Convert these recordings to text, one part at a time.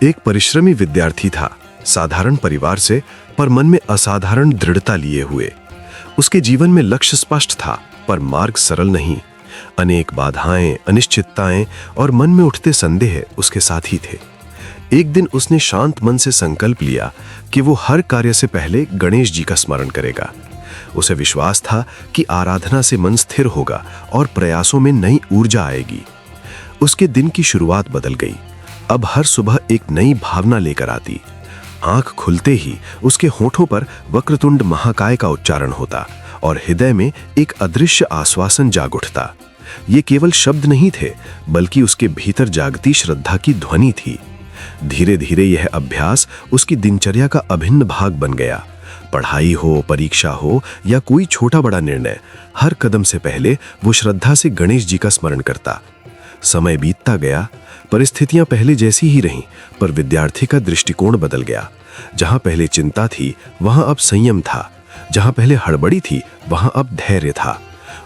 एक परिश्रमी विद्यार्थी था, साधारण परिवार से, पर मन में असाधारण दृढ़ता लिए हुए। उसके जीवन में लक्ष्य स्पष्ट था, पर मार्ग सरल नहीं। अनेक बाधाएं, अनिश्चितताएं और मन में उठते संदेह उसके साथ ही थे। एक दिन उसने शांत मन से संकल्प लिया कि वो हर कार्य से पहले गणेश जी का स्मरण करेगा। उसे विश्वास था कि आराधना से मन स्थिर होगा और प्रयासों में नई ऊर्जा आएगी। उसके दिन की शुरुआत बदल गई। अब हर सुबह एक नई भावना लेकर आती। आंख खुलते ही उसके होठों पर वक्रतुंड महाकाय का उच्चारण होता और हृदय में एक अदृश्य आश्वासन जाग उठता। ये केवल शब्द नहीं थे, बल्कि उसके भीतर जागती श्रद्धा की ध्वनि थी। धीरे धीरे यह अभ्यास उसकी दिनचर्या का अभिन्न भाग बन गया। पढ़ाई हो, परीक्षा हो या कोई छोटा बड़ा निर्णय, हर कदम से पहले वो श्रद्धा से गणेश जी का स्मरण करता। समय बीतता गया, परिस्थितियां पहले जैसी ही रहीं, पर विद्यार्थी का दृष्टिकोण बदल गया। जहां पहले चिंता थी, वहां अब संयम था। जहां पहले हड़बड़ी थी, वहां अब धैर्य था।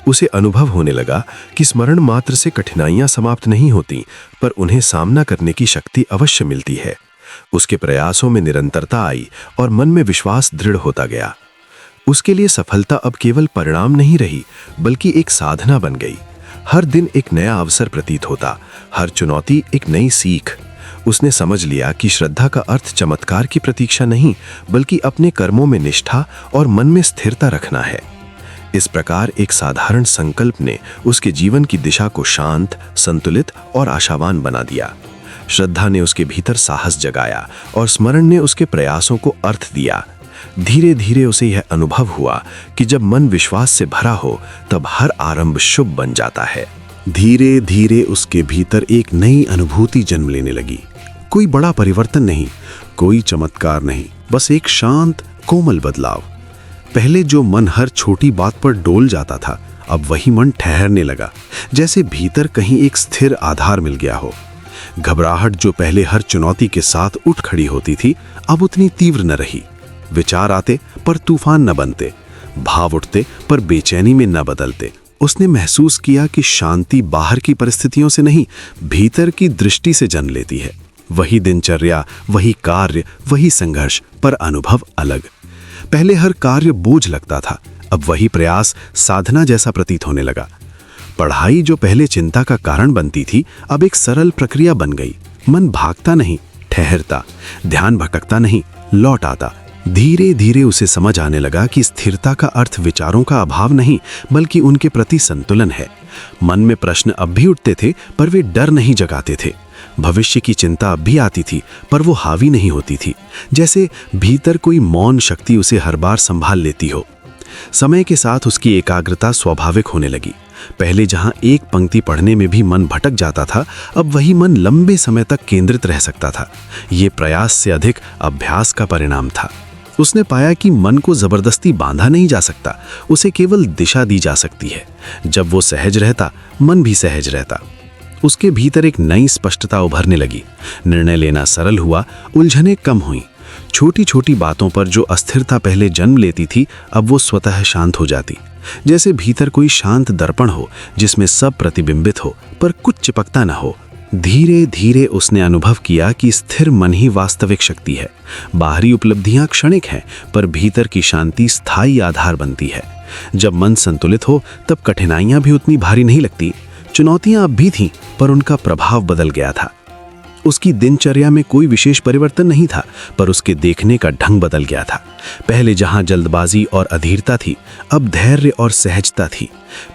उसे अनुभव होने लगा कि स्मरण मात्र से कठिनाइयां समाप्त नहीं होती, पर उन्हें सामना करने की शक्ति अवश्य मिलती है। उसके प्रयासों में निरंतरता आई और मन में विश्वास दृढ़ होता गया। उसके लिए सफलता अब केवल परिणाम नहीं रही, बल्कि एक साधना बन गई। हर दिन एक नया अवसर प्रतीत होता, हर चुनौती एक नई सीख। उसने समझ लिया कि श्रद्धा का अर्थ चमत्कार की प्रतीक्षा नहीं, बल्कि अपने कर्मों में निष्ठा और मन में स्थिरता रखना है। इस प्रकार एक साधारण संकल्प ने उसके जीवन की दिशा को शांत, संतुलित और आशावान बना दिया। श्रद्धा ने उसके भीतर साहस जगाया और स्मरण ने उसके प्रयासों को अर्थ दिया। धीरे धीरे उसे यह अनुभव हुआ कि जब मन विश्वास से भरा हो, तब हर आरंभ शुभ बन जाता है। धीरे धीरे उसके भीतर एक नई अनुभूति जन्म लेने लगी। कोई बड़ा परिवर्तन नहीं, कोई चमत्कार नहीं, बस एक शांत, कोमल बदलाव। पहले जो मन हर छोटी बात पर डोल जाता था, अब वही मन ठहरने लगा, जैसे भीतर कहीं एक स्थिर आधार मिल गया हो। घबराहट जो पहले हर चुनौती के साथ उठ खड़ी होती थी, अब उतनी तीव्र न रही। विचार आते पर तूफान न बनते, भाव उठते पर बेचैनी में न बदलते। उसने महसूस किया कि शांति बाहर की परिस्थितियों से नहीं, भीतर की दृष्टि से जन्म लेती है। वही दिनचर्या, वही कार्य, वही संघर्ष, पर अनुभव अलग। पहले हर कार्य बोझ लगता था, अब वही प्रयास साधना जैसा प्रतीत होने लगा। पढ़ाई जो पहले चिंता का कारण बनती थी, अब एक सरल प्रक्रिया बन गई। मन भागता नहीं, ठहरता, ध्यान भटकता नहीं, लौट आता। धीरे धीरे उसे समझ आने लगा कि स्थिरता का अर्थ विचारों का अभाव नहीं, बल्कि उनके प्रति संतुलन है। मन में प्रश्न अब भी उठते थे, पर वे डर नहीं जगाते थे। भविष्य की चिंता अब भी आती थी, पर वो हावी नहीं होती थी, जैसे भीतर कोई मौन शक्ति उसे हर बार संभाल लेती हो। समय के साथ उसकी एकाग्रता स्वाभाविक होने लगी। पहले जहां एक पंक्ति पढ़ने में भी मन भटक जाता था, अब वही मन लंबे समय तक केंद्रित रह सकता था। ये प्रयास से अधिक अभ्यास का परिणाम था। उसने पाया कि मन को जबरदस्ती बांधा नहीं जा सकता, उसे केवल दिशा दी जा सकती है। जब वो सहज रहता, मन भी सहज रहता। उसके भीतर एक नई स्पष्टता उभरने लगी। निर्णय लेना सरल हुआ, उलझनें कम हुई। छोटी छोटी बातों पर जो अस्थिरता पहले जन्म लेती थी, अब वो स्वतः शांत हो जाती। जैसे भीतर कोई शांत दर्पण हो, जिसमें सब प्रतिबिंबित हो, पर कुछ चिपकता न हो। धीरे धीरे उसने अनुभव किया कि स्थिर मन ही वास्तविक शक्ति है। बाहरी उपलब्धियां क्षणिक हैं, पर भीतर की शांति स्थायी आधार बनती है। जब मन संतुलित हो, तब कठिनाइयां भी उतनी भारी नहीं लगती। चुनौतियां अब भी थीं, पर उनका प्रभाव बदल गया था। उसकी दिनचर्या में कोई विशेष परिवर्तन नहीं था, पर उसके देखने का ढंग बदल गया था। पहले जहां जल्दबाजी और अधीरता थी, अब धैर्य और सहजता थी।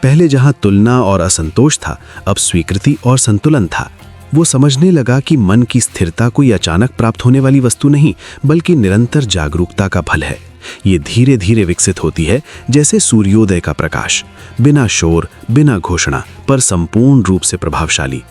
पहले जहां तुलना और असंतोष था, अब स्वीकृति और संतुलन था। वो समझने लगा कि मन की स्थिरता कोई अचानक प्राप्त होने वाली वस्तु नहीं, बल्कि निरंतर जागरूकता का फल है। ये धीरे धीरे विकसित होती है, जैसे सूर्योदय का प्रकाश, बिना शोर, बिना घोषणा, पर संपूर्ण रूप से प्रभावशाली।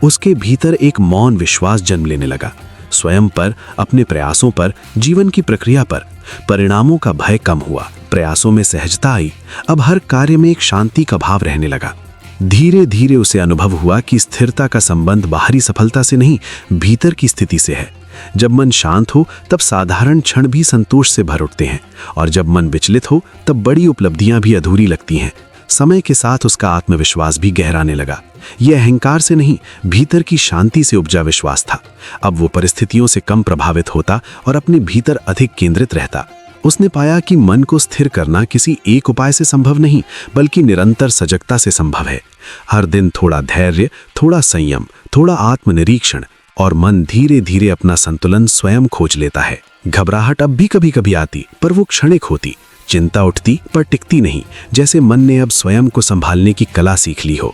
उसके भीतर एक मौन विश्वास जन्म लेने लगा, स्वयं पर, अपने प्रयासों पर, जीवन की प्रक्रिया पर। परिणामों का भय कम हुआ, प्रयासों में सहजता आई। अब हर कार्य में एक शांति का भाव रहने लगा। धीरे धीरे उसे अनुभव हुआ कि स्थिरता का संबंध बाहरी सफलता से नहीं, भीतर की स्थिति से है। जब मन शांत हो, तब साधारण क्षण भी संतोष से भर उठते हैं, और जब मन विचलित हो, तब बड़ी उपलब्धियां भी अधूरी लगती हैं। समय के साथ उसका आत्मविश्वास भी गहराने लगा। यह अहंकार से नहीं, भीतर की शांति से उपजा विश्वास था। अब वो परिस्थितियों से कम प्रभावित होता और अपने भीतर अधिक केंद्रित रहता। उसने पाया कि मन को स्थिर करना किसी एक उपाय से संभव नहीं, बल्कि निरंतर सजगता से संभव है। हर दिन थोड़ा धैर्य, थोड़ा संयम, थोड़ा आत्मनिरीक्षण, और मन धीरे धीरे अपना संतुलन स्वयं खोज लेता है। घबराहट अब भी कभी कभी आती, पर वो क्षणिक होती। चिंता उठती पर टिकती नहीं, जैसे मन ने अब स्वयं को संभालने की कला सीख ली हो।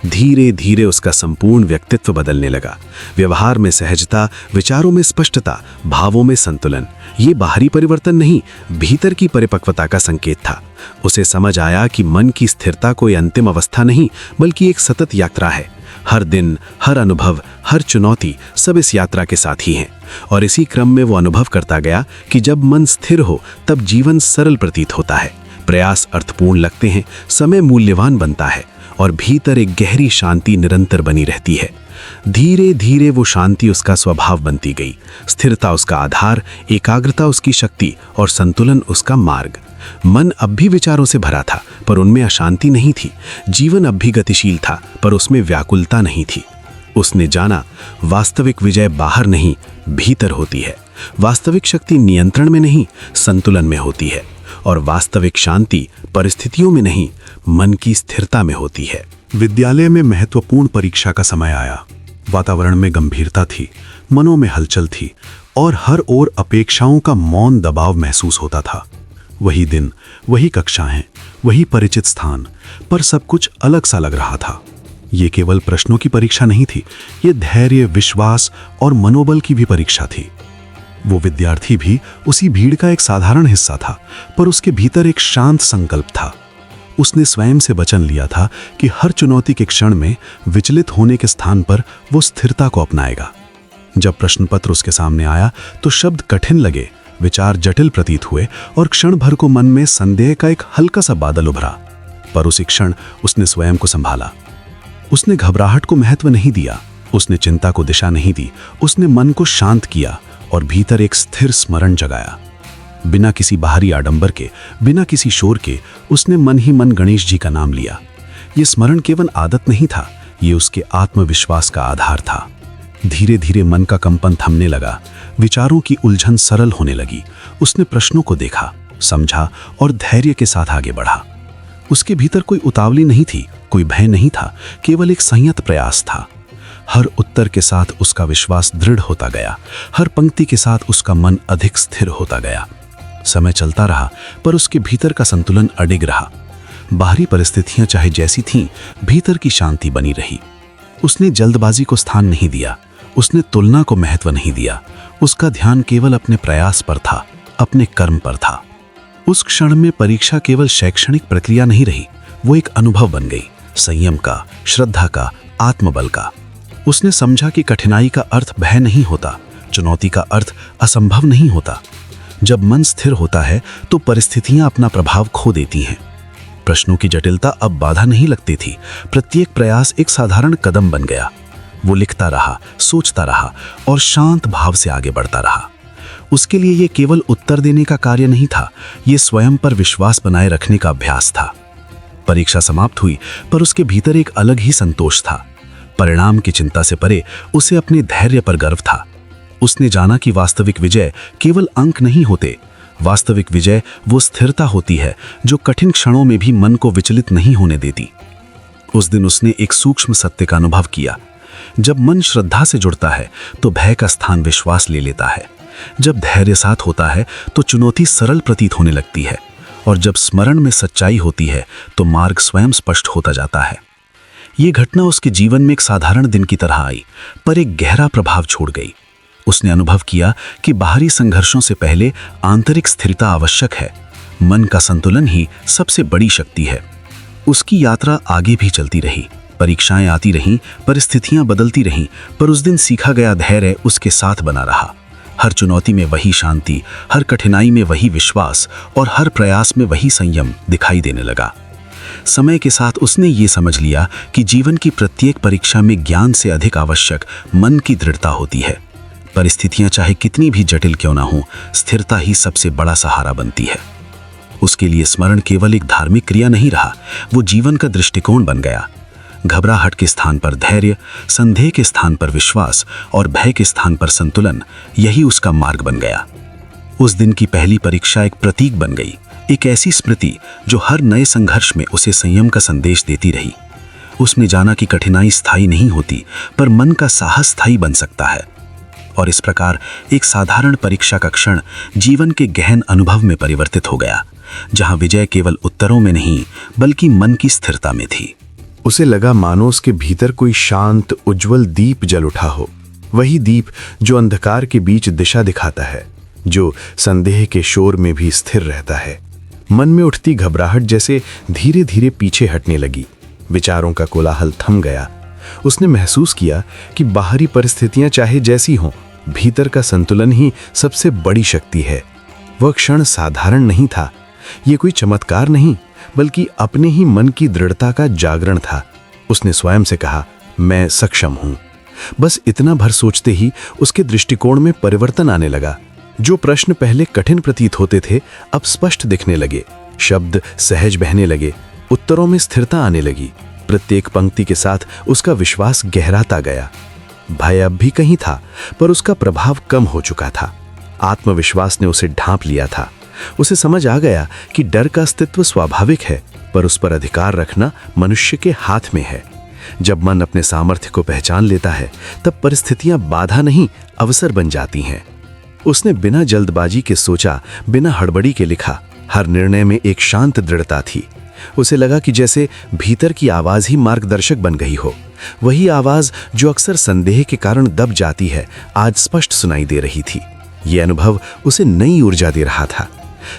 धीरे धीरे उसका संपूर्ण व्यक्तित्व बदलने लगा। व्यवहार में सहजता, विचारों में स्पष्टता, भावों में संतुलन। ये बाहरी परिवर्तन नहीं, भीतर की परिपक्वता का संकेत था। उसे समझ आया कि मन की स्थिरता कोई अंतिम अवस्था नहीं, बल्कि एक सतत यात्रा है। हर दिन, हर अनुभव, हर चुनौती, सब इस यात्रा के साथ ही हैं। और इसी क्रम में वो अनुभव करता गया कि जब मन स्थिर हो तब जीवन सरल प्रतीत होता है, प्रयास अर्थपूर्ण लगते हैं, समय मूल्यवान बनता है, और भीतर एक गहरी शांति निरंतर बनी रहती है। धीरे धीरे वो शांति उसका स्वभाव बनती गई। स्थिरता उसका आधार, एकाग्रता उसकी शक्ति, और संतुलन उसका मार्ग। मन अब भी विचारों से भरा था, पर उनमें अशांति नहीं थी। जीवन अब भी गतिशील था, पर उसमें व्याकुलता नहीं थी। उसने जाना, वास्तविक विजय बाहर नहीं, भीतर होती है। वास्तविक शक्ति नियंत्रण में नहीं, संतुलन में होती है। और वास्तविक शांति परिस्थितियों में नहीं, मन की स्थिरता में होती है। विद्यालय में महत्वपूर्ण परीक्षा का समय आया। वातावरण में गंभीरता थी, मनों में हलचल थी, और हर ओर अपेक्षाओं का मौन दबाव महसूस होता था। वही दिन, वही कक्षाएं, वही परिचित स्थान, पर सब कुछ अलग सा लग रहा था। ये केवल प्रश्नों की परीक्षा नहीं थी, ये धैर्य, विश्वास और मनोबल की भी परीक्षा थी। वो विद्यार्थी भी उसी भीड़ का एक साधारण हिस्सा था, पर उसके भीतर एक शांत संकल्प था। उसने स्वयं से वचन लिया था कि हर चुनौती के क्षण में विचलित होने के स्थान पर वो स्थिरता को अपनाएगा। जब प्रश्न पत्र उसके सामने आया तो शब्द कठिन लगे, विचार जटिल प्रतीत हुए, और क्षण भर को मन में संदेह का एक हल्का सा बादल उभरा। पर उसी क्षण उसने स्वयं को संभाला। उसने घबराहट को महत्व नहीं दिया, उसने चिंता को दिशा नहीं दी। उसने मन को शांत किया और भीतर एक स्थिर स्मरण जगाया। बिना किसी बाहरी आडंबर के, बिना किसी शोर के, उसने मन ही मन गणेश जी का नाम लिया। ये स्मरण केवल आदत नहीं था, ये उसके आत्मविश्वास का आधार था। धीरे धीरे मन का कंपन थमने लगा, विचारों की उलझन सरल होने लगी। उसने प्रश्नों को देखा, समझा और धैर्य के साथ आगे बढ़ा। उसके भीतर कोई उतावली नहीं थी, कोई भय नहीं था, केवल एक संयत प्रयास था। हर उत्तर के साथ उसका विश्वास दृढ़ होता गया, हर पंक्ति के साथ उसका मन अधिक स्थिर होता गया। समय चलता रहा, पर उसके भीतर का संतुलन अडिग रहा। बाहरी परिस्थितियां चाहे जैसी थीं, भीतर की शांति बनी रही। उसने जल्दबाजी को स्थान नहीं दिया, उसने तुलना को महत्व नहीं दिया। उसका ध्यान केवल अपने प्रयास पर था, अपने कर्म पर था। उस क्षण में परीक्षा केवल शैक्षणिक प्रक्रिया नहीं रही, वो एक अनुभव बन गई, संयम का, श्रद्धा का, आत्मबल का। उसने समझा कि कठिनाई का अर्थ भय नहीं होता, चुनौती का अर्थ असंभव नहीं होता। जब मन स्थिर होता है तो परिस्थितियां अपना प्रभाव खो देती हैं। प्रश्नों की जटिलता अब बाधा नहीं लगती थी, प्रत्येक प्रयास एक साधारण कदम बन गया। वो लिखता रहा, सोचता रहा और शांत भाव से आगे बढ़ता रहा। उसके लिए ये केवल उत्तर देने का कार्य नहीं था, ये स्वयं पर विश्वास बनाए रखने का अभ्यास था। परीक्षा समाप्त हुई, पर उसके भीतर एक अलग ही संतोष था। परिणाम की चिंता से परे उसे अपने धैर्य पर गर्व था। उसने जाना कि वास्तविक विजय केवल अंक नहीं होते, वास्तविक विजय वो स्थिरता होती है जो कठिन क्षणों में भी मन को विचलित नहीं होने देती। उस दिन उसने एक सूक्ष्म सत्य का अनुभव किया। जब मन श्रद्धा से जुड़ता है तो भय का स्थान विश्वास ले लेता है। जब धैर्य साथ होता है तो चुनौती सरल प्रतीत होने लगती है, और जब स्मरण में सच्चाई होती है तो मार्ग स्वयं स्पष्ट होता जाता है। ये घटना उसके जीवन में एक साधारण दिन की तरह आई, पर एक गहरा प्रभाव छोड़ गई। उसने अनुभव किया कि बाहरी संघर्षों से पहले आंतरिक स्थिरता आवश्यक है। मन का संतुलन ही सबसे बड़ी शक्ति है। उसकी यात्रा आगे भी चलती रही, परीक्षाएं आती रहीं, परिस्थितियां बदलती रहीं, पर उस दिन सीखा गया धैर्य उसके साथ बना रहा। हर चुनौती में वही शांति, हर कठिनाई में वही विश्वास और हर प्रयास में वही संयम दिखाई देने लगा। समय के साथ उसने ये समझ लिया कि जीवन की प्रत्येक परीक्षा में ज्ञान से अधिक आवश्यक मन की दृढ़ता होती है। परिस्थितियां चाहे कितनी भी जटिल क्यों ना हो, स्थिरता ही सबसे बड़ा सहारा बनती है। उसके लिए स्मरण केवल एक धार्मिक क्रिया नहीं रहा, वो जीवन का दृष्टिकोण बन गया। घबराहट के स्थान पर धैर्य, संदेह के स्थान पर विश्वास और भय के स्थान पर संतुलन, यही उसका मार्ग बन गया। उस दिन की पहली परीक्षा एक प्रतीक बन गई, एक ऐसी स्मृति जो हर नए संघर्ष में उसे संयम का संदेश देती रही। उसने जाना कि कठिनाई स्थायी नहीं होती, पर मन का साहस स्थायी बन सकता है। और इस प्रकार एक साधारण परीक्षा का क्षण जीवन के गहन अनुभव में परिवर्तित हो गया, जहां विजय केवल उत्तरों में नहीं बल्कि मन की स्थिरता में थी। उसे लगा मानो उसके भीतर कोई शांत उज्जवल दीप जल उठा हो, वही दीप जो अंधकार के बीच दिशा दिखाता है, जो संदेह के शोर में भी स्थिर रहता है। मन में उठती घबराहट जैसे धीरे धीरे पीछे हटने लगी, विचारों का कोलाहल थम गया। उसने महसूस किया कि बाहरी परिस्थितियां चाहे जैसी हों, भीतर का संतुलन ही सबसे बड़ी शक्ति है। वह क्षण साधारण नहीं था, ये कोई चमत्कार नहीं बल्कि अपने ही मन की दृढ़ता का जागरण था। उसने स्वयं से कहा, मैं सक्षम हूं। बस इतना भर सोचते ही उसके दृष्टिकोण में परिवर्तन आने लगा। जो प्रश्न पहले कठिन प्रतीत होते थे अब स्पष्ट दिखने लगे, शब्द सहज बहने लगे, उत्तरों में स्थिरता आने लगी। प्रत्येक पंक्ति के साथ उसका विश्वास गहराता गया। भय अब भी कहीं था, पर उसका प्रभाव कम हो चुका था। आत्मविश्वास ने उसे ढांप लिया था। उसे समझ आ गया कि डर का अस्तित्व स्वाभाविक है, पर उस पर अधिकार रखना मनुष्य के हाथ में है। जब मन अपने सामर्थ्य को पहचान लेता है, तब परिस्थितियां बाधा नहीं, अवसर बन जाती हैं। उसने बिना जल्दबाजी के सोचा, बिना हड़बड़ी के लिखा। हर निर्णय में एक शांत दृढ़ता थी। उसे लगा कि जैसे भीतर की आवाज ही मार्गदर्शक बन गई हो। वही आवाज जो अक्सर संदेह के कारण दब जाती है, आज स्पष्ट सुनाई दे रही थी। यह अनुभव उसे नई ऊर्जा दे रहा था।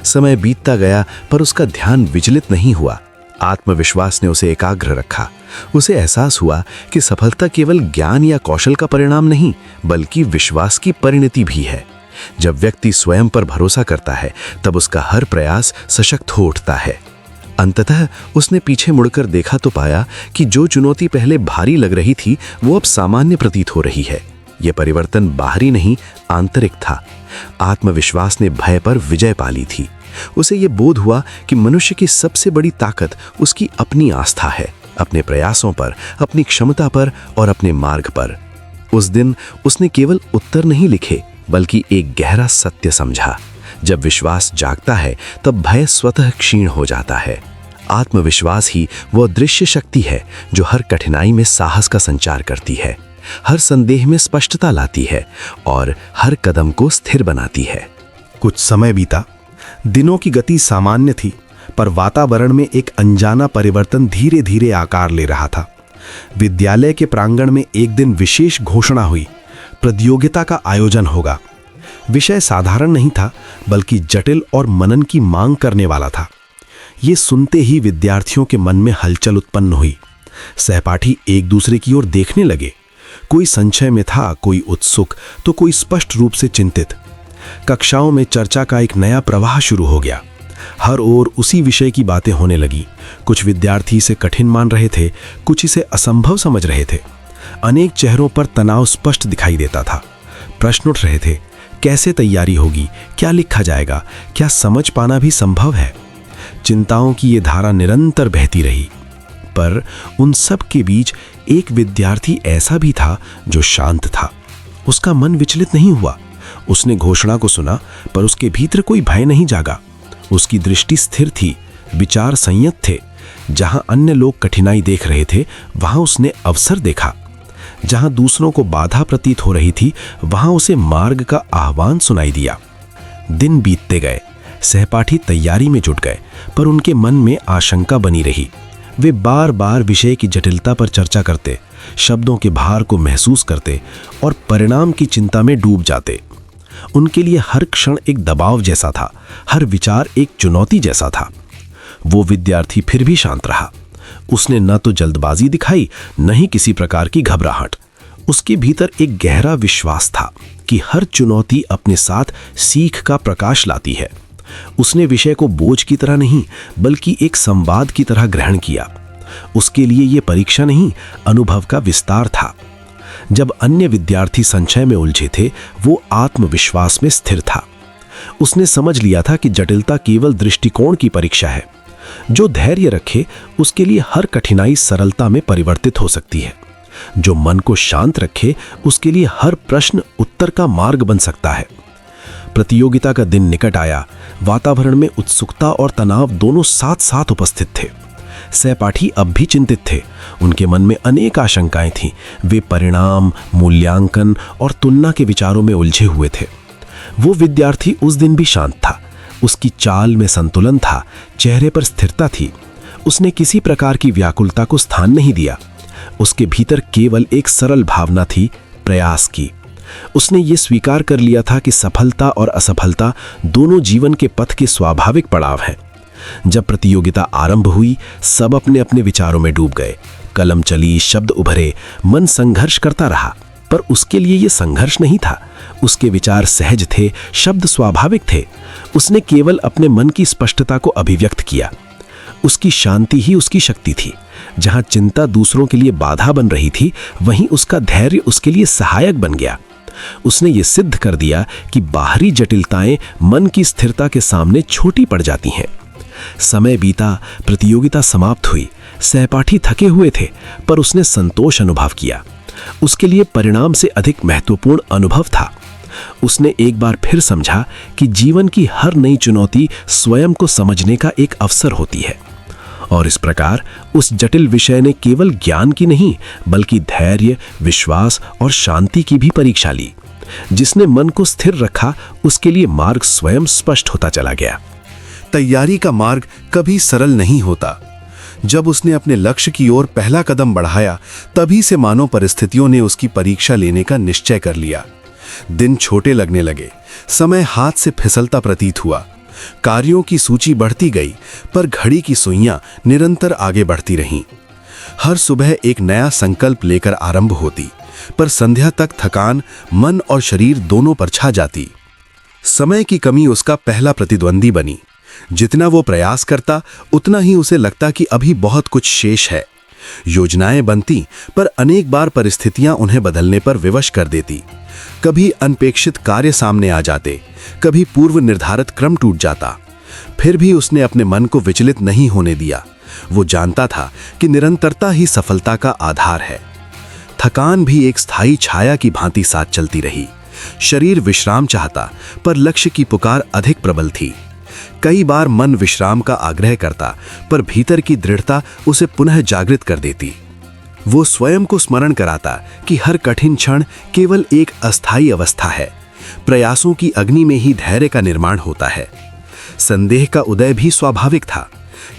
समय बीतता गया, पर उसका ध्यान विचलित नहीं हुआ। आत्मविश्वास ने उसे एकाग्र रखा। उसे एहसास हुआ कि सफलता केवल ज्ञान या कौशल का परिणाम नहीं, बल्कि विश्वास की परिणति भी है। जब व्यक्ति स्वयं पर भरोसा करता है, तब उसका हर प्रयास सशक्त हो उठता है। अंततः उसने पीछे मुड़कर देखा तो पाया कि जो चुनौती पहले भारी लग रही थी, वो अब सामान्य प्रतीत हो रही है। यह परिवर्तन बाहरी नहीं, आंतरिक था। आत्मविश्वास ने भय पर विजय पा ली थी। उसे यह बोध हुआ कि मनुष्य की सबसे बड़ी ताकत उसकी अपनी आस्था है, अपने प्रयासों पर, अपनी क्षमता पर और अपने मार्ग पर। उस दिन उसने केवल उत्तर नहीं लिखे, बल्कि एक गहरा सत्य समझा। जब विश्वास जागता है, तब भय स्वतः क्षीण हो जाता है। आत्मविश्वास ही वह दृश्य शक्ति है जो हर कठिनाई में साहस का संचार करती है, हर संदेह में स्पष्टता लाती है और हर कदम को स्थिर बनाती है। कुछ समय बीता। दिनों की गति सामान्य थी, पर वातावरण में एक अनजाना परिवर्तन धीरे धीरे आकार ले रहा था। विद्यालय के प्रांगण में एक दिन विशेष घोषणा हुई, प्रतियोगिता का आयोजन होगा। विषय साधारण नहीं था, बल्कि जटिल और मनन की मांग करने वाला था। ये सुनते ही विद्यार्थियों के मन में हलचल उत्पन्न हुई। सहपाठी एक दूसरे की ओर देखने लगे। कोई संशय में था, कोई उत्सुक, तो कोई स्पष्ट रूप से चिंतित। कक्षाओं में चर्चा का एक नया प्रवाह शुरू हो गया। हर ओर उसी विषय की बातें होने लगी। कुछ विद्यार्थी इसे कठिन मान रहे थे, कुछ इसे असंभव समझ रहे थे। अनेक चेहरों पर तनाव स्पष्ट दिखाई देता था। प्रश्न उठ रहे थे, कैसे तैयारी होगी, क्या लिखा जाएगा, क्या समझ पाना भी संभव है। चिंताओं की ये धारा निरंतर बहती रही। पर उन सब के बीच एक विद्यार्थी ऐसा भी था जो शांत था। उसका मन विचलित नहीं हुआ। उसने घोषणा को सुना, पर उसके भीतर कोई भय नहीं जागा। उसकी दृष्टि स्थिर थी, विचार संयत थे। जहां अन्य लोग कठिनाई देख रहे थे, वहां उसने अवसर देखा। जहां दूसरों को बाधा प्रतीत हो रही थी, वहां उसे मार्ग का आह्वान सुनाई दिया। दिन बीतते गए। सहपाठी तैयारी में जुट गए, पर उनके मन में आशंका बनी रही। वे बार बार विषय की जटिलता पर चर्चा करते, शब्दों के भार को महसूस करते और परिणाम की चिंता में डूब जाते। उनके लिए हर क्षण एक दबाव जैसा था, हर विचार एक चुनौती जैसा था। वो विद्यार्थी फिर भी शांत रहा। उसने न तो जल्दबाजी दिखाई, न ही किसी प्रकार की घबराहट। उसके भीतर एक गहरा विश्वास था कि हर चुनौती अपने साथ सीख का प्रकाश लाती है। उसने विषय को बोझ की तरह नहीं, बल्कि एक संवाद की तरह ग्रहण किया। उसके लिए यह परीक्षा नहीं, अनुभव का विस्तार था। जब अन्य विद्यार्थी संशय में उलझे थे, वो आत्मविश्वास में स्थिर था। उसने समझ लिया था कि जटिलता केवल दृष्टिकोण की परीक्षा है। जो धैर्य रखे उसके लिए हर कठिनाई सरलता में परिवर्तित हो सकती है। जो मन को शांत रखे उसके लिए हर प्रश्न उत्तर का मार्ग बन सकता है। प्रतियोगिता का दिन निकट आया। वातावरण में उत्सुकता और तनाव दोनों साथ साथ उपस्थित थे। सहपाठी अब भी चिंतित थे। उनके मन में अनेक आशंकाएं थीं। वे परिणाम, मूल्यांकन और तुलना के विचारों में उलझे हुए थे। वो विद्यार्थी उस दिन भी शांत था। उसकी चाल में संतुलन था, चेहरे पर स्थिरता थी। उसने किसी प्रकार की व्याकुलता को स्थान नहीं दिया। उसके भीतर केवल एक सरल भावना थी, प्रयास की। उसने ये स्वीकार कर लिया था कि सफलता और असफलता दोनों जीवन के पथ के स्वाभाविक पड़ाव हैं। जब प्रतियोगिता आरंभ हुई, सब अपने अपने विचारों में डूब गए। कलम चली, शब्द उभरे, मन संघर्ष करता रहा। पर उसके लिए यह संघर्ष नहीं था। उसके विचार सहज थे, शब्द स्वाभाविक थे। उसने केवल अपने मन की स्पष्टता को अभिव्यक्त किया। उसकी शांति ही उसकी शक्ति थी। जहां चिंता दूसरों के लिए बाधा बन रही थी, वहीं उसका धैर्य उसके लिए सहायक बन गया। उसने ये सिद्ध कर दिया कि बाहरी जटिलताएं मन की स्थिरता के सामने छोटी पड़ जाती हैं। समय बीता, प्रतियोगिता समाप्त हुई। सहपाठी थके हुए थे, पर उसने संतोष अनुभव किया। उसके लिए परिणाम से अधिक महत्वपूर्ण अनुभव था। उसने एक बार फिर समझा कि जीवन की हर नई चुनौती स्वयं को समझने का एक अवसर होती है। और इस प्रकार उस जटिल विषय ने केवल ज्ञान की नहीं, बल्कि धैर्य, विश्वास और शांति की भी परीक्षा ली। जिसने मन को स्थिर रखा, उसके लिए मार्ग स्वयं स्पष्ट होता चला गया। तैयारी का मार्ग कभी सरल नहीं होता। जब उसने अपने लक्ष्य की ओर पहला कदम बढ़ाया, तभी से मानो परिस्थितियों ने उसकी परीक्षा लेने का निश्चय कर लिया। दिन छोटे लगने लगे, समय हाथ से फिसलता प्रतीत हुआ। कार्यों की सूची बढ़ती गई, पर घड़ी की सुइयां निरंतर आगे बढ़ती रहीं। हर सुबह एक नया संकल्प लेकर आरंभ होती, पर संध्या तक थकान मन और शरीर दोनों पर छा जाती। समय की कमी उसका पहला प्रतिद्वंदी बनी। जितना वो प्रयास करता, उतना ही उसे लगता कि अभी बहुत कुछ शेष है। योजनाएं बनती, पर अनेक बार परिस्थितियां उन्हें बदलने पर विवश कर देती। कभी अनपेक्षित कार्य सामने आ जाते, कभी पूर्व निर्धारित क्रम टूट जाता। फिर भी उसने अपने मन को विचलित नहीं होने दिया। वो जानता था कि निरंतरता ही सफलता का आधार है। थकान भी एक स्थायी छाया की भांति साथ चलती रही। शरीर विश्राम चाहता, पर लक्ष्य की पुकार अधिक प्रबल थी। कई बार मन विश्राम का आग्रह करता, पर भीतर की दृढ़ता उसे पुनः जागृत कर देती। वो स्वयं को स्मरण कराता कि हर कठिन क्षण केवल एक अस्थायी अवस्था है। प्रयासों की अग्नि में ही धैर्य का निर्माण होता है। संदेह का उदय भी स्वाभाविक था।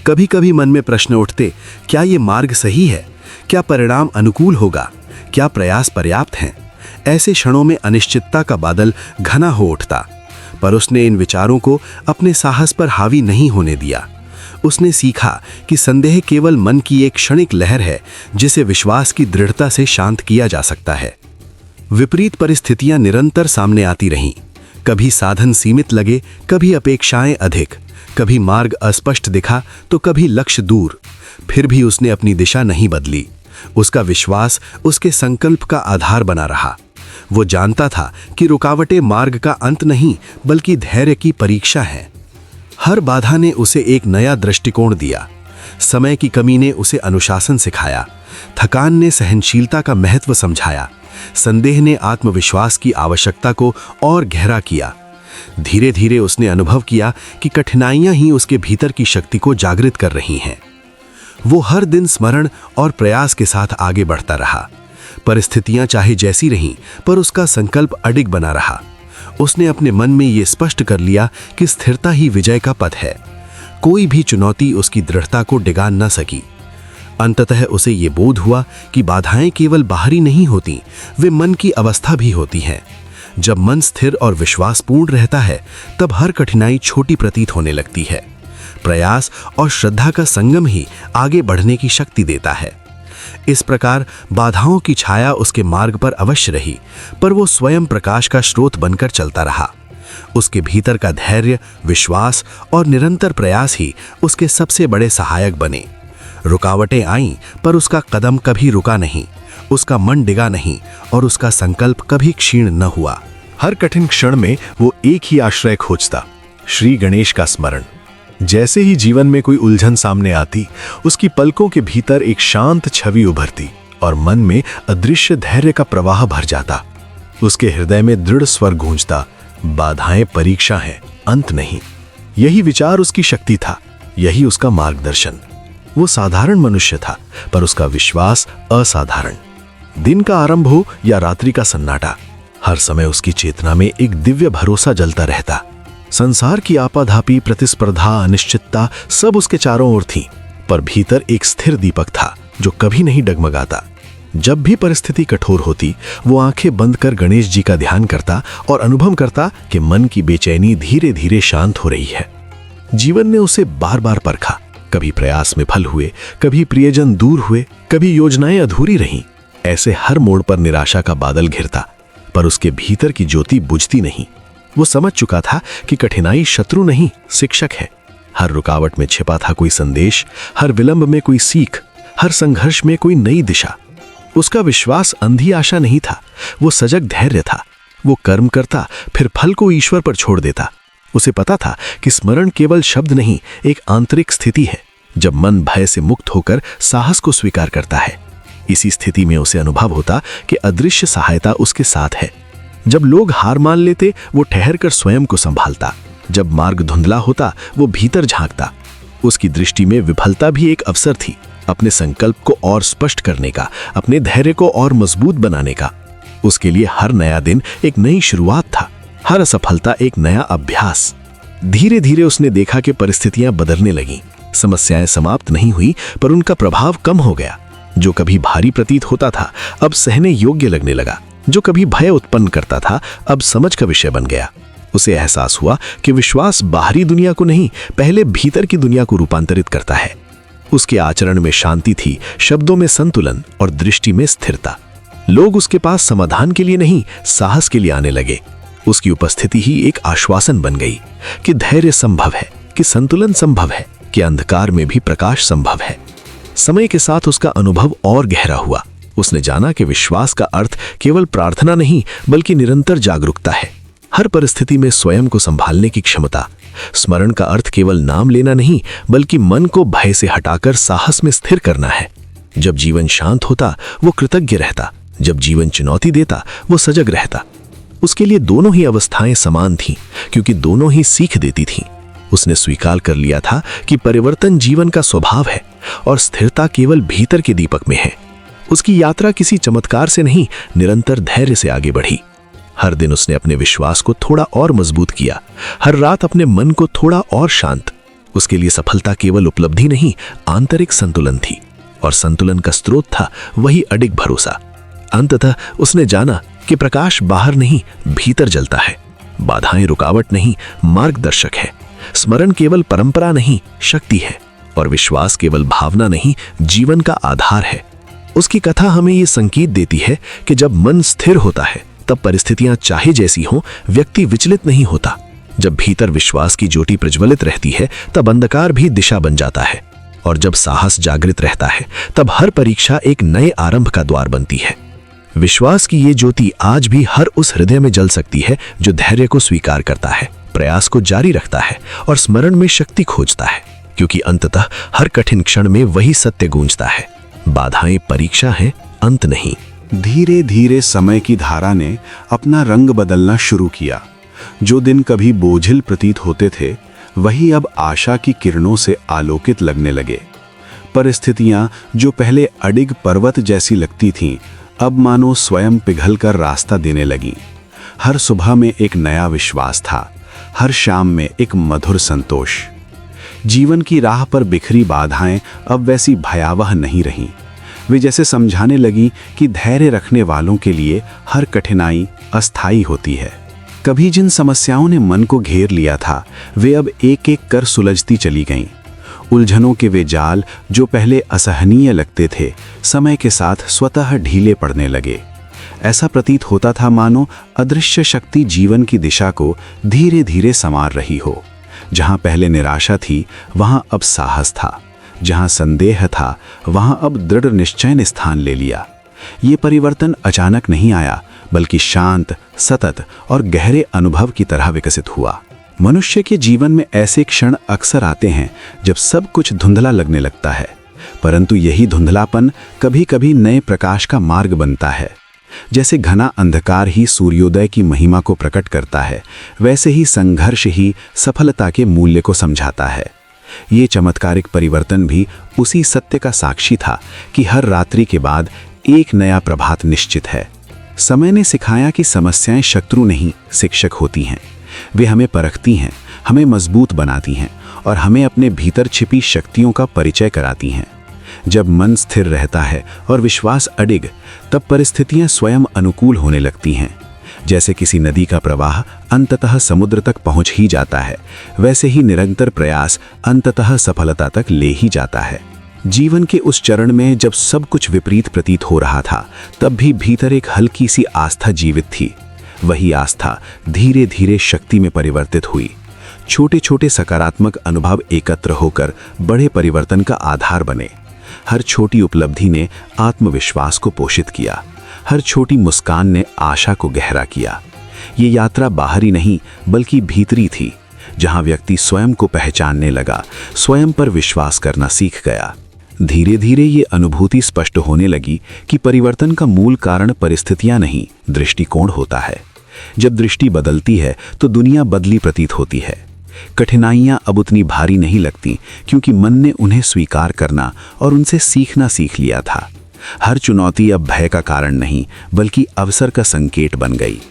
कभी कभी मन में प्रश्न उठते, क्या ये मार्ग सही है? क्या परिणाम अनुकूल होगा? क्या प्रयास पर्याप्त हैं? ऐसे क्षणों में अनिश्चितता का बादल घना हो उठता, पर उसने इन विचारों को अपने साहस पर हावी नहीं होने दिया। उसने सीखा कि संदेह केवल मन की एक क्षणिक लहर है, जिसे विश्वास की दृढ़ता से शांत किया जा सकता है। विपरीत परिस्थितियां निरंतर सामने आती रहीं। कभी साधन सीमित लगे, कभी अपेक्षाएं अधिक, कभी मार्ग अस्पष्ट दिखा तो कभी लक्ष्य दूर। फिर भी उसने अपनी दिशा नहीं बदली। उसका विश्वास उसके संकल्प का आधार बना रहा। वो जानता था कि रुकावटें मार्ग का अंत नहीं, बल्कि धैर्य की परीक्षा है। हर बाधा ने उसे एक नया दृष्टिकोण दिया। समय की कमी ने उसे अनुशासन सिखाया। थकान ने सहनशीलता का महत्व समझाया। संदेह ने आत्मविश्वास की आवश्यकता को और गहरा किया। धीरे धीरे उसने अनुभव किया कि कठिनाइयां ही उसके भीतर की शक्ति को जागृत कर रही हैं। वो हर दिन स्मरण और प्रयास के साथ आगे बढ़ता रहा। परिस्थितियां चाहे जैसी रहीं, पर उसका संकल्प अडिग बना रहा। उसने अपने मन में ये स्पष्ट कर लिया कि स्थिरता ही विजय का पथ है। कोई भी चुनौती उसकी दृढ़ता को डिगा न सकी। अंततः उसे ये बोध हुआ कि बाधाएं केवल बाहरी नहीं होती, वे मन की अवस्था भी होती हैं। जब मन स्थिर और विश्वासपूर्ण रहता है, तब हर कठिनाई छोटी प्रतीत होने लगती है। प्रयास और श्रद्धा का संगम ही आगे बढ़ने की शक्ति देता है। इस प्रकार बाधाओं की छाया उसके मार्ग पर अवश्य रही, पर वो स्वयं प्रकाश का स्रोत बनकर चलता रहा। उसके भीतर का धैर्य, विश्वास और निरंतर प्रयास ही उसके सबसे बड़े सहायक बने। रुकावटें आईं, पर उसका कदम कभी रुका नहीं, उसका मन डिगा नहीं और उसका संकल्प कभी क्षीण न हुआ। हर कठिन क्षण में वो एक ही आश्रय खोजता, श्री गणेश का स्मरण। जैसे ही जीवन में कोई उलझन सामने आती, उसकी पलकों के भीतर एक शांत छवि उभरती और मन में अदृश्य धैर्य का प्रवाह भर जाता। उसके हृदय में दृढ़ स्वर गूंजता, बाधाएं परीक्षा हैं, अंत नहीं। यही विचार उसकी शक्ति था, यही उसका मार्गदर्शन। वो साधारण मनुष्य था, पर उसका विश्वास असाधारण। दिन का आरंभ हो या रात्रि का सन्नाटा, हर समय उसकी चेतना में एक दिव्य भरोसा जलता रहता। संसार की आपाधापी, प्रतिस्पर्धा, अनिश्चितता सब उसके चारों ओर थी, पर भीतर एक स्थिर दीपक था जो कभी नहीं डगमगाता। जब भी परिस्थिति कठोर होती, वो आंखें बंद कर गणेश जी का ध्यान करता और अनुभव करता कि मन की बेचैनी धीरे धीरे शांत हो रही है। जीवन ने उसे बार बार परखा, कभी प्रयास में फल हुए, कभी प्रियजन दूर हुए, कभी योजनाएं अधूरी रहीं। ऐसे हर मोड़ पर निराशा का बादल घिरता, पर उसके भीतर की ज्योति बुझती नहीं। वो समझ चुका था कि कठिनाई शत्रु नहीं, शिक्षक है। हर रुकावट में छिपा था कोई संदेश, हर विलंब में कोई सीख, हर संघर्ष में कोई नई दिशा। उसका विश्वास अंधी आशा नहीं था, वो सजग धैर्य था। वो कर्म करता, फिर फल को ईश्वर पर छोड़ देता। उसे पता था कि स्मरण केवल शब्द नहीं, एक आंतरिक स्थिति है, जब मन भय से मुक्त होकर साहस को स्वीकार करता है। इसी स्थिति में उसे अनुभव होता कि अदृश्य सहायता उसके साथ है। जब लोग हार मान लेते, वो ठहर कर स्वयं को संभालता। जब मार्ग धुंधला होता, वो भीतर झांकता। उसकी दृष्टि में विफलता भी एक अवसर थी, अपने संकल्प को और स्पष्ट करने का, अपने धैर्य को और मजबूत बनाने का। उसके लिए हर नया दिन एक नई शुरुआत था, हर असफलता एक नया अभ्यास। धीरे धीरे उसने देखा कि परिस्थितियां बदलने लगीं। समस्याएं समाप्त नहीं हुई, पर उनका प्रभाव कम हो गया। जो कभी भारी प्रतीत होता था, अब सहने योग्य लगने लगा। जो कभी भय उत्पन्न करता था, अब समझ का विषय बन गया। उसे एहसास हुआ कि विश्वास बाहरी दुनिया को नहीं, पहले भीतर की दुनिया को रूपांतरित करता है। उसके आचरण में शांति थी, शब्दों में संतुलन और दृष्टि में स्थिरता। लोग उसके पास समाधान के लिए नहीं, साहस के लिए आने लगे। उसकी उपस्थिति ही एक आश्वासन बन गई कि धैर्य संभव है, कि संतुलन संभव है, कि अंधकार में भी प्रकाश संभव है। समय के साथ उसका अनुभव और गहरा हुआ। उसने जाना कि विश्वास का अर्थ केवल प्रार्थना नहीं, बल्कि निरंतर जागरूकता है। हर परिस्थिति में स्वयं को संभालने की क्षमता। स्मरण का अर्थ केवल नाम लेना नहीं, बल्कि मन को भय से हटाकर साहस में स्थिर करना है। जब जीवन शांत होता, वो कृतज्ञ रहता। जब जीवन चुनौती देता, वो सजग रहता। उसके लिए दोनों ही अवस्थाएं समान थीं, क्योंकि दोनों ही सीख देती थीं। उसने स्वीकार कर लिया था कि परिवर्तन जीवन का स्वभाव है और स्थिरता केवल भीतर के दीपक में है। उसकी यात्रा किसी चमत्कार से नहीं, निरंतर धैर्य से आगे बढ़ी। हर दिन उसने अपने विश्वास को थोड़ा और मजबूत किया, हर रात अपने मन को थोड़ा और शांत। उसके लिए सफलता केवल उपलब्धि नहीं, आंतरिक संतुलन थी, और संतुलन का स्रोत था वही अडिग भरोसा। अंततः उसने जाना कि प्रकाश बाहर नहीं, भीतर जलता है। बाधाएं रुकावट नहीं, मार्गदर्शक है। स्मरण केवल परंपरा नहीं, शक्ति है। और विश्वास केवल भावना नहीं, जीवन का आधार है। उसकी कथा हमें ये संकेत देती है कि जब मन स्थिर होता है, तब परिस्थितियां चाहे जैसी हों, व्यक्ति विचलित नहीं होता। जब भीतर विश्वास की ज्योति प्रज्वलित रहती है, तब अंधकार भी दिशा बन जाता है। और जब साहस जागृत रहता है, तब हर परीक्षा एक नए आरंभ का द्वार बनती है। विश्वास की ये ज्योति आज भी हर उस हृदय में जल सकती है जो धैर्य को स्वीकार करता है, प्रयास को जारी रखता है और स्मरण में शक्ति खोजता है। क्योंकि अंततः हर कठिन क्षण में वही सत्य गूंजता है, बाधाएं परीक्षा है, अंत नहीं। धीरे धीरे समय की धारा ने अपना रंग बदलना शुरू किया। जो दिन कभी बोझिल प्रतीत होते थे, वही अब आशा की किरणों से आलोकित लगने लगे। परिस्थितियां जो पहले अडिग पर्वत जैसी लगती थीं, अब मानो स्वयं पिघलकर रास्ता देने लगीं। हर सुबह में एक नया विश्वास था, हर शाम में एक मधुर संतोष। जीवन की राह पर बिखरी बाधाएं अब वैसी भयावह नहीं रहीं। वे जैसे समझाने लगी कि धैर्य रखने वालों के लिए हर कठिनाई अस्थायी होती है। कभी जिन समस्याओं ने मन को घेर लिया था, वे अब एक एक कर सुलझती चली गईं। उलझनों के वे जाल जो पहले असहनीय लगते थे, समय के साथ स्वतः ढीले पड़ने लगे। ऐसा प्रतीत होता था मानो अदृश्य शक्ति जीवन की दिशा को धीरे धीरे संवार रही हो। जहां पहले निराशा थी, वहां अब साहस था। जहां संदेह था, वहां अब दृढ़ निश्चय ने स्थान ले लिया। ये परिवर्तन अचानक नहीं आया, बल्कि शांत, सतत और गहरे अनुभव की तरह विकसित हुआ। मनुष्य के जीवन में ऐसे क्षण अक्सर आते हैं जब सब कुछ धुंधला लगने लगता है, परंतु यही धुंधलापन कभी-कभी नए प्रकाश का मार्ग बनता है। जैसे घना अंधकार ही सूर्योदय की महिमा को प्रकट करता है, वैसे ही संघर्ष ही सफलता के मूल्य को समझाता है। ये चमत्कारिक परिवर्तन भी उसी सत्य का साक्षी था कि हर रात्रि के बाद एक नया प्रभात निश्चित है। समय ने सिखाया कि समस्याएं शत्रु नहीं, शिक्षक होती हैं। वे हमें परखती हैं, हमें मजबूत बनाती हैं और हमें अपने भीतर छिपी शक्तियों का परिचय कराती हैं। जब मन स्थिर रहता है और विश्वास अडिग, तब परिस्थितियां स्वयं अनुकूल होने लगती हैं। जैसे किसी नदी का प्रवाह अंततः समुद्र तक पहुंच ही जाता है, वैसे ही निरंतर प्रयास अंततः सफलता तक ले ही जाता है। जीवन के उस चरण में जब सब कुछ विपरीत प्रतीत हो रहा था, तब भी भीतर एक हल्की सी आस्था जीवित थी। वही आस्था धीरे धीरे शक्ति में परिवर्तित हुई। छोटे छोटे सकारात्मक अनुभव एकत्र होकर बड़े परिवर्तन का आधार बने। हर छोटी उपलब्धि ने आत्मविश्वास को पोषित किया, हर छोटी मुस्कान ने आशा को गहरा किया। ये यात्रा बाहरी नहीं बल्कि भीतरी थी, जहां व्यक्ति स्वयं को पहचानने लगा, स्वयं पर विश्वास करना सीख गया। धीरे धीरे ये अनुभूति स्पष्ट होने लगी कि परिवर्तन का मूल कारण परिस्थितियां नहीं, दृष्टिकोण होता है। जब दृष्टि बदलती है तो दुनिया बदली प्रतीत होती है। कठिनाइयां अब उतनी भारी नहीं लगती, क्योंकि मन ने उन्हें स्वीकार करना और उनसे सीखना सीख लिया था। हर चुनौती अब भय का कारण नहीं बल्कि अवसर का संकेत बन गई।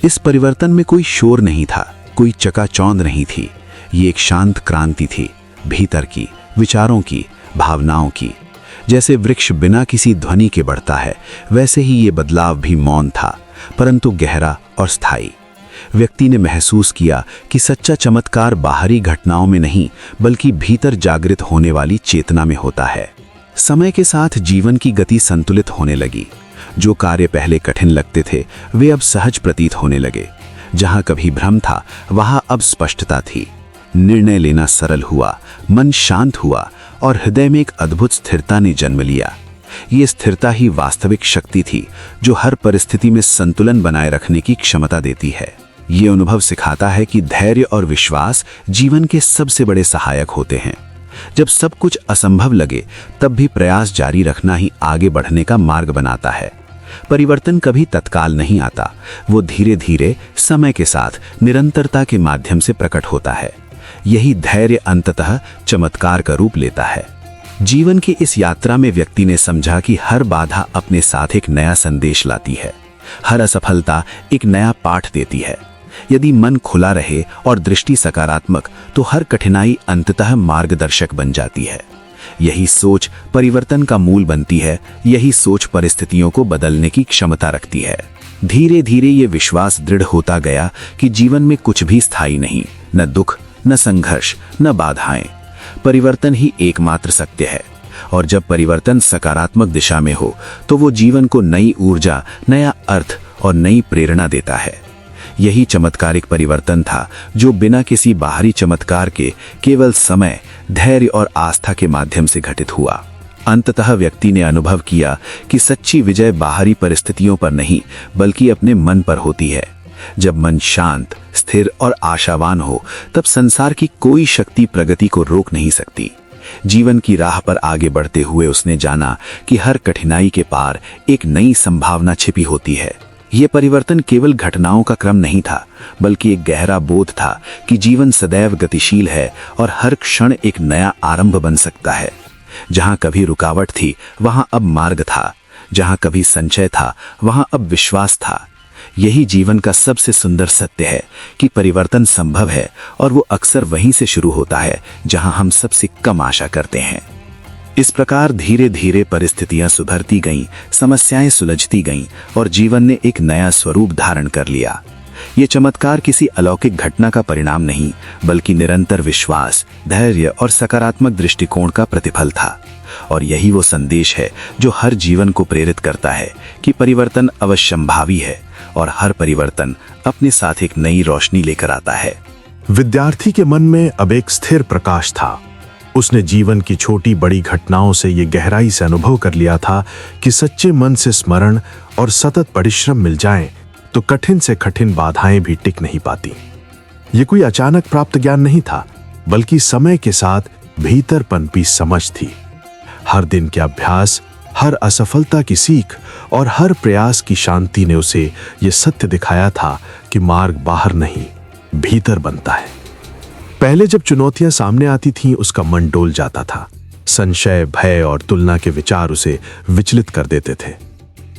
इस परिवर्तन में कोई शोर नहीं था, कोई चकाचौंध नहीं थी। ये एक शांत क्रांति थी, भीतर की, विचारों की, भावनाओं की। जैसे वृक्ष बिना किसी ध्वनि के बढ़ता है, वैसे ही ये बदलाव भी मौन था, परंतु गहरा और स्थायी। व्यक्ति ने महसूस किया कि सच्चा चमत्कार बाहरी घटनाओं में नहीं बल्कि भीतर जागृत होने वाली चेतना में होता है। समय के साथ जीवन की गति संतुलित होने लगी। जो कार्य पहले कठिन लगते थे, वे अब सहज प्रतीत होने लगे। जहां कभी भ्रम था, वहां अब स्पष्टता थी। निर्णय लेना सरल हुआ, मन शांत हुआ और हृदय में एक अद्भुत स्थिरता ने जन्म लिया। ये स्थिरता ही वास्तविक शक्ति थी, जो हर परिस्थिति में संतुलन बनाए रखने की क्षमता देती है। ये अनुभव सिखाता है कि धैर्य और विश्वास जीवन के सबसे बड़े सहायक होते हैं। जब सब कुछ असंभव लगे, तब भी प्रयास जारी रखना ही आगे बढ़ने का मार्ग बनाता है। परिवर्तन कभी तत्काल नहीं आता, वो धीरे धीरे समय के साथ निरंतरता के माध्यम से प्रकट होता है। यही धैर्य अंततः चमत्कार का रूप लेता है। जीवन की इस यात्रा में व्यक्ति ने समझा कि हर बाधा अपने साथ एक नया संदेश लाती है, हर असफलता एक नया पाठ देती है। यदि मन खुला रहे और दृष्टि सकारात्मक, तो हर कठिनाई अंततः मार्गदर्शक बन जाती है। यही सोच परिवर्तन का मूल बनती है, यही सोच परिस्थितियों को बदलने की क्षमता रखती है। धीरे धीरे ये विश्वास दृढ़ होता गया कि जीवन में कुछ भी स्थायी नहीं, न दुख, न संघर्ष, न बाधाएं। परिवर्तन ही एकमात्र सत्य है, और जब परिवर्तन सकारात्मक दिशा में हो, तो वो जीवन को नई ऊर्जा, नया अर्थ और नई प्रेरणा देता है। यही चमत्कारिक परिवर्तन था जो बिना किसी बाहरी चमत्कार के केवल समय, धैर्य और आस्था के माध्यम से घटित हुआ। अंततः व्यक्ति ने अनुभव किया कि सच्ची विजय बाहरी परिस्थितियों पर नहीं बल्कि अपने मन पर होती है। जब मन शांत, स्थिर और आशावान हो, तब संसार की कोई शक्ति प्रगति को रोक नहीं सकती। जीवन की राह पर आगे बढ़ते हुए उसने जाना कि हर कठिनाई के पार एक नई संभावना छिपी होती है। ये परिवर्तन केवल घटनाओं का क्रम नहीं था, बल्कि एक गहरा बोध था कि जीवन सदैव गतिशील है और हर क्षण एक नया आरंभ बन सकता है। जहां कभी रुकावट थी, वहां अब मार्ग था। जहां कभी संचय था, वहां अब विश्वास था। यही जीवन का सबसे सुंदर सत्य है कि परिवर्तन संभव है, और वो अक्सर वहीं से शुरू होता है जहां हम सबसे कम आशा करते हैं। इस प्रकार धीरे धीरे परिस्थितियां सुधरती गईं, समस्याएं सुलझती गईं और जीवन ने एक नया स्वरूप धारण कर लिया। ये चमत्कार किसी अलौकिक घटना का परिणाम नहीं, बल्कि निरंतर विश्वास, धैर्य और सकारात्मक दृष्टिकोण का प्रतिफल था। और यही वो संदेश है जो हर जीवन को प्रेरित करता है कि परिवर्तन अवश्यंभावी है और हर परिवर्तन अपने साथ एक नई रोशनी लेकर आता है। विद्यार्थी के मन में अब एक स्थिर प्रकाश था। उसने जीवन की छोटी बड़ी घटनाओं से ये गहराई से अनुभव कर लिया था कि सच्चे मन से स्मरण और सतत परिश्रम मिल जाएं तो कठिन से कठिन बाधाएं भी टिक नहीं पाती। ये कोई अचानक प्राप्त ज्ञान नहीं था, बल्कि समय के साथ भीतर पनपी समझ थी। हर दिन के अभ्यास, हर असफलता की सीख और हर प्रयास की शांति ने उसे ये सत्य दिखाया था कि मार्ग बाहर नहीं, भीतर बनता है। पहले जब चुनौतियां सामने आती थीं, उसका मन डोल जाता था। संशय, भय और तुलना के विचार उसे विचलित कर देते थे।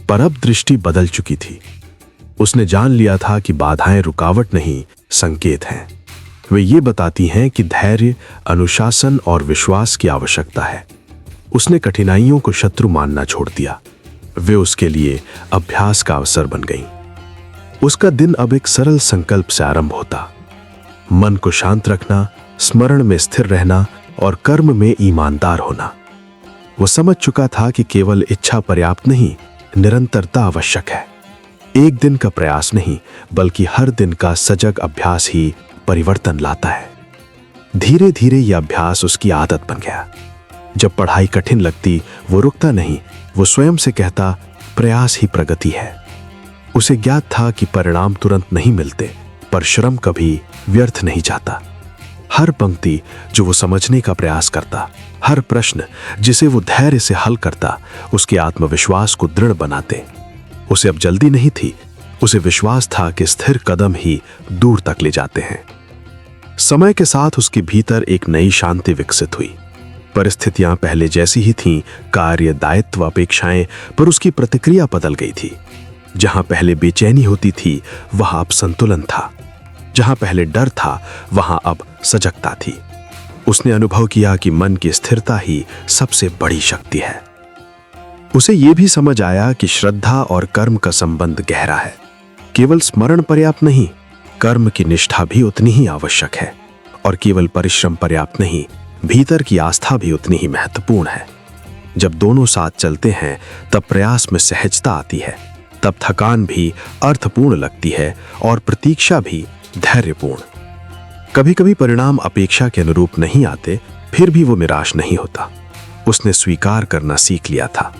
पर अब दृष्टि बदल चुकी थी। उसने जान लिया था कि बाधाएं रुकावट नहीं, संकेत हैं। वे ये बताती हैं कि धैर्य, अनुशासन और विश्वास की आवश्यकता है। उसने कठिनाइयों को शत्रु मानना छोड़ दिया। वे उसके लिए अभ्यास का अवसर बन गईं। उसका दिन अब एक सरल संकल्प से आरंभ होता। मन को शांत रखना, स्मरण में स्थिर रहना और कर्म में ईमानदार होना। वो समझ चुका था कि केवल इच्छा पर्याप्त नहीं, निरंतरता आवश्यक है। एक दिन का प्रयास नहीं, बल्कि हर दिन का सजग अभ्यास ही परिवर्तन लाता है। धीरे धीरे यह अभ्यास उसकी आदत बन गया। जब पढ़ाई कठिन लगती, वो रुकता नहीं, वो स्वयं से कहता, प्रयास ही प्रगति है। उसे ज्ञात था कि परिणाम तुरंत नहीं मिलते, पर श्रम कभी व्यर्थ नहीं जाता। हर पंक्ति जो वो समझने का प्रयास करता, हर प्रश्न जिसे वो धैर्य से हल करता, उसके आत्मविश्वास को दृढ़ बनाते। उसे अब जल्दी नहीं थी, उसे विश्वास था कि स्थिर कदम ही दूर तक ले जाते हैं। समय के साथ उसके भीतर एक नई शांति विकसित हुई। परिस्थितियां पहले जैसी ही थीं, कार्य, दायित्व, अपेक्षाएं, पर उसकी प्रतिक्रिया बदल गई थी। जहां पहले बेचैनी होती थी, वहां अब संतुलन था। जहां पहले डर था, वहां अब सजगता थी। उसने अनुभव किया कि मन की स्थिरता ही सबसे बड़ी शक्ति है। उसे यह भी समझ आया कि श्रद्धा और कर्म का संबंध गहरा है। केवल स्मरण पर्याप्त नहीं, कर्म की निष्ठा भी उतनी ही आवश्यक है। और केवल परिश्रम पर्याप्त नहीं, भीतर की आस्था भी उतनी ही महत्वपूर्ण है। जब दोनों साथ चलते हैं, तब प्रयास में सहजता आती है, तब थकान भी अर्थपूर्ण लगती है और प्रतीक्षा भी धैर्यपूर्ण। कभी कभी परिणाम अपेक्षा के अनुरूप नहीं आते, फिर भी वो निराश नहीं होता। उसने स्वीकार करना सीख लिया था।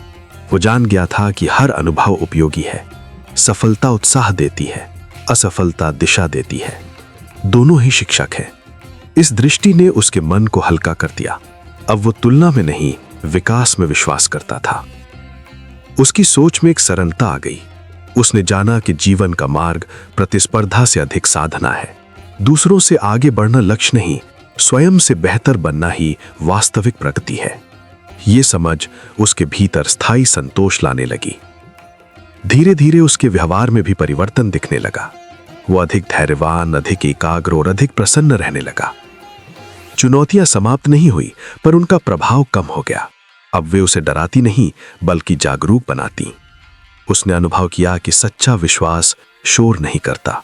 वो जान गया था कि हर अनुभव उपयोगी है। सफलता उत्साह देती है, असफलता दिशा देती है। दोनों ही शिक्षक हैं। इस दृष्टि ने उसके मन को हल्का कर दिया। अब वो तुलना में नहीं, विकास में विश्वास करता था। उसकी सोच में एक सरलता आ गई। उसने जाना कि जीवन का मार्ग प्रतिस्पर्धा से अधिक साधना है। दूसरों से आगे बढ़ना लक्ष्य नहीं, स्वयं से बेहतर बनना ही वास्तविक प्रगति है। ये समझ उसके भीतर स्थायी संतोष लाने लगी। धीरे धीरे उसके व्यवहार में भी परिवर्तन दिखने लगा। वो अधिक धैर्यवान, अधिक एकाग्र और अधिक प्रसन्न रहने लगा। चुनौतियां समाप्त नहीं हुई, पर उनका प्रभाव कम हो गया। अब वे उसे डराती नहीं, बल्कि जागरूक बनाती। उसने अनुभव किया कि सच्चा विश्वास शोर नहीं करता।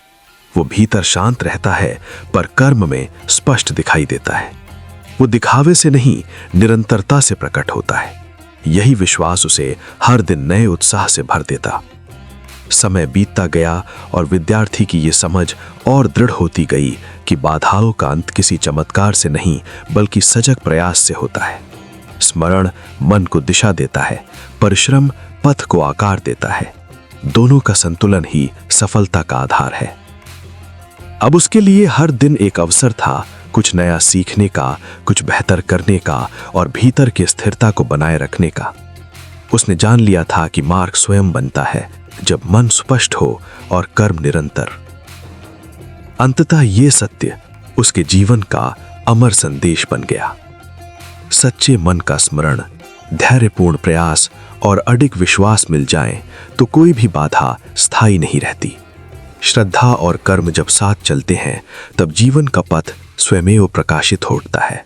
वो भीतर शांत रहता है, पर कर्म में स्पष्ट दिखाई देता है। वो दिखावे से नहीं, निरंतरता से प्रकट होता है। यही विश्वास उसे हर दिन नए उत्साह से भर देता। समय बीतता गया और विद्यार्थी की ये समझ और दृढ़ होती गई कि बाधाओं का अंत किसी चमत्कार से नहीं, बल्कि सजग प्रयास से होता है। स्मरण मन को दिशा देता है, परिश्रम पथ को आकार देता है। दोनों का संतुलन ही सफलता का आधार है। अब उसके लिए हर दिन एक अवसर था, कुछ नया सीखने का, कुछ बेहतर करने का और भीतर की स्थिरता को बनाए रखने का। उसने जान लिया था कि मार्ग स्वयं बनता है, जब मन स्पष्ट हो और कर्म निरंतर। अंततः ये सत्य उसके जीवन का अमर संदेश बन गया। सच्चे मन का स्मरण, धैर्यपूर्ण प्रयास और अडिग विश्वास मिल जाए तो कोई भी बाधा स्थायी नहीं रहती। श्रद्धा और कर्म जब साथ चलते हैं, तब जीवन का पथ स्वयमेव प्रकाशित होता है।